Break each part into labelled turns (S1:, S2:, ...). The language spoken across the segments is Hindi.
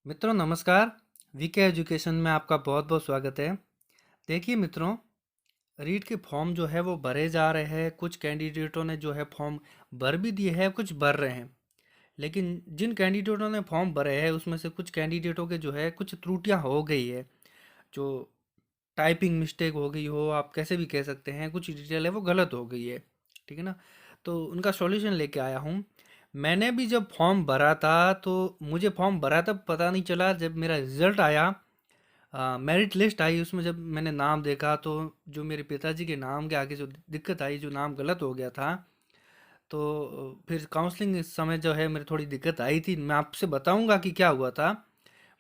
S1: मित्रों नमस्कार। वीके एजुकेशन में आपका बहुत बहुत स्वागत है। देखिए मित्रों, रीट के फॉर्म जो है वो भरे जा रहे हैं। कुछ कैंडिडेटों ने जो है फॉर्म भर भी दिए हैं, कुछ भर रहे हैं। लेकिन जिन कैंडिडेटों ने फॉर्म भरे हैं उसमें से कुछ कैंडिडेटों के जो है कुछ त्रुटियां हो गई है। जो टाइपिंग मिस्टेक हो गई हो, आप कैसे भी कह सकते हैं, कुछ डिटेल है वो गलत हो गई है। ठीक है ना। तो उनका सॉल्यूशन लेके आया हूँ। मैंने भी जब फॉर्म भरा था तो मुझे फॉर्म भरा तब पता नहीं चला, जब मेरा रिजल्ट आया, मेरिट लिस्ट आई, उसमें जब मैंने नाम देखा तो जो मेरे पिताजी के नाम के आगे जो दिक्कत आई, जो नाम गलत हो गया था, तो फिर काउंसलिंग इस समय जो है मेरी थोड़ी दिक्कत आई थी। मैं आपसे बताऊंगा कि क्या हुआ था,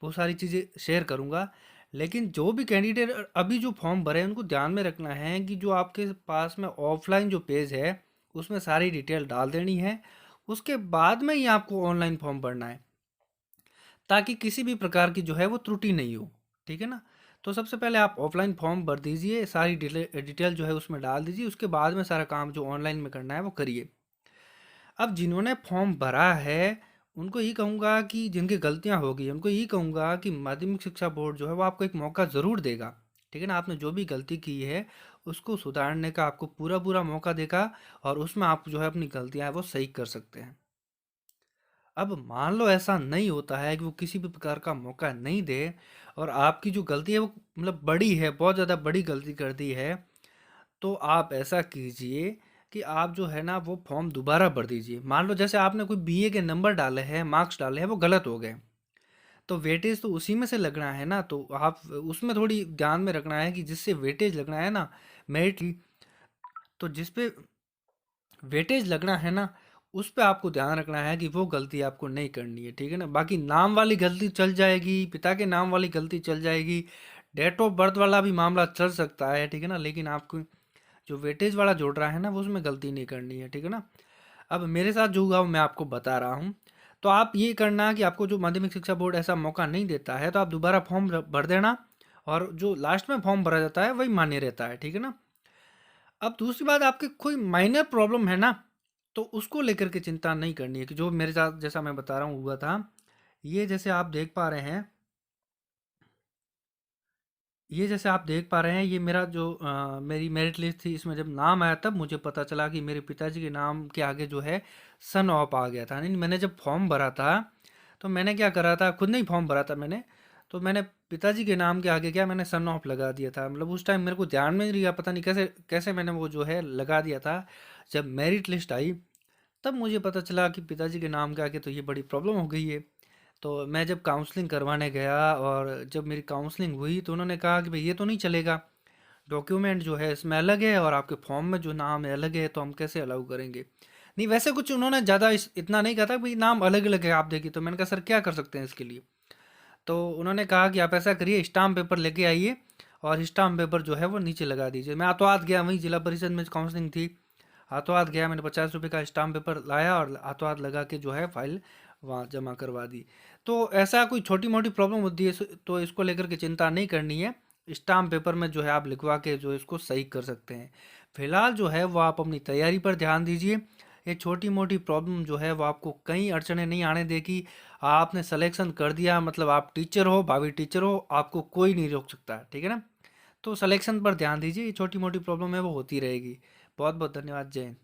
S1: वो सारी चीज़ें शेयर करूंगा। लेकिन जो भी कैंडिडेट अभी जो फॉर्म भरे हैं उनको ध्यान में रखना है कि जो आपके पास में ऑफलाइन जो पेज है उसमें सारी डिटेल डाल देनी है। उसके बाद में ही आपको ऑनलाइन फॉर्म भरना है, ताकि किसी भी प्रकार की जो है वो त्रुटि नहीं हो। ठीक है ना। तो सबसे पहले आप ऑफलाइन फॉर्म भर दीजिए, सारी डिटेल जो है उसमें डाल दीजिए। उसके बाद में सारा काम जो ऑनलाइन में करना है वो करिए। अब जिन्होंने फॉर्म भरा है उनको ये कहूँगा कि जिनकी गलतियाँ हो गई उनको ये कहूँगा कि माध्यमिक शिक्षा बोर्ड जो है वो आपको एक मौका ज़रूर देगा। ठीक है ना। आपने जो भी गलती की है उसको सुधारने का आपको पूरा पूरा मौका देगा, और उसमें आप जो है अपनी गलतियाँ हैं वो सही कर सकते हैं। अब मान लो ऐसा नहीं होता है कि वो किसी भी प्रकार का मौका नहीं दे, और आपकी जो गलती है वो मतलब बड़ी है, बहुत ज़्यादा बड़ी गलती कर दी है, तो आप ऐसा कीजिए कि आप जो है ना वो फॉर्म दोबारा भर दीजिए। मान लो जैसे आपने कोई बीए के नंबर डाले हैं, मार्क्स डाले हैं, वो गलत हो गए, तो वेटेज तो उसी में से लगना है ना। तो आप उसमें थोड़ी ध्यान में रखना है कि जिससे वेटेज लगना है ना, मेरिट की, तो जिस पे वेटेज लगना है ना उस पे आपको ध्यान रखना है कि वो गलती आपको नहीं करनी है। ठीक है ना। बाकी नाम वाली गलती चल जाएगी, पिता के नाम वाली गलती चल जाएगी, डेट ऑफ बर्थ वाला भी मामला चल सकता है। ठीक है ना। लेकिन आपको जो वेटेज वाला जोड़ रहा है ना वो उसमें गलती नहीं करनी है। ठीक है ना। अब मेरे साथ जो हुआ वो मैं आपको बता रहा हूँ। तो आप ये करना कि आपको जो माध्यमिक शिक्षा बोर्ड ऐसा मौका नहीं देता है तो आप दोबारा फॉर्म भर देना, और जो लास्ट में फॉर्म भरा जाता है वही मान्य रहता है। ठीक है ना। अब दूसरी बात, आपके कोई माइनर प्रॉब्लम है ना, तो उसको लेकर के चिंता नहीं करनी है। कि जो मेरे साथ जैसा मैं बता रहा हूँ हुआ था, ये जैसे आप देख पा रहे हैं, ये जैसे आप देख पा रहे हैं, ये मेरा जो मेरी मेरिट लिस्ट थी, इसमें जब नाम आया तब मुझे पता चला कि मेरे पिताजी के नाम के आगे जो है सन ऑफ आ गया था। नहीं, मैंने जब फॉर्म भरा था तो मैंने क्या करा था, खुद नहीं फॉर्म भरा था मैंने, तो मैंने पिताजी के नाम के आगे क्या, मैंने सन ऑफ लगा दिया था। मतलब उस टाइम मेरे को ध्यान में नहीं रहा, पता नहीं कैसे कैसे मैंने वो जो है लगा दिया था। जब मेरिट लिस्ट आई तब मुझे पता चला कि पिताजी के नाम के आगे तो ये बड़ी प्रॉब्लम हो गई है। तो मैं जब काउंसलिंग करवाने गया और जब मेरी काउंसलिंग हुई तो उन्होंने कहा कि भाई ये तो नहीं चलेगा, डॉक्यूमेंट जो है इसमें अलग है और आपके फॉर्म में जो नाम है अलग है, तो हम कैसे अलाउ करेंगे। नहीं, वैसे कुछ उन्होंने ज़्यादा इतना नहीं कहा था, भाई नाम अलग अलग है आप देखिए। तो मैंने कहा सर क्या कर सकते हैं इसके लिए। तो उन्होंने कहा कि आप ऐसा करिए, स्टाम्प पेपर लेके आइए और स्टाम्प पेपर जो है वो नीचे लगा दीजिए। मैं हाथों हाथ गया, वहीं जिला परिषद में काउंसलिंग थी, हाथों हाथ गया, मैंने 50 रुपये का स्टाम्प पेपर लाया और हाथों हाथ लगा के जो है फाइल वहाँ जमा करवा दी। तो ऐसा कोई छोटी मोटी प्रॉब्लम होती है तो इसको लेकर के चिंता नहीं करनी है। स्टाम्प पेपर में जो है आप लिखवा के जो इसको सही कर सकते हैं। फिलहाल जो है वो आप अपनी तैयारी पर ध्यान दीजिए। ये छोटी मोटी प्रॉब्लम जो है वो आपको कई अड़चने नहीं आने देगी। आपने सिलेक्शन कर दिया मतलब आप टीचर हो, भावी टीचर हो, आपको कोई नहीं रोक सकता। ठीक है ना। तो सिलेक्शन पर ध्यान दीजिए, ये छोटी मोटी प्रॉब्लम है वो होती रहेगी। बहुत बहुत धन्यवाद। जय हिंद।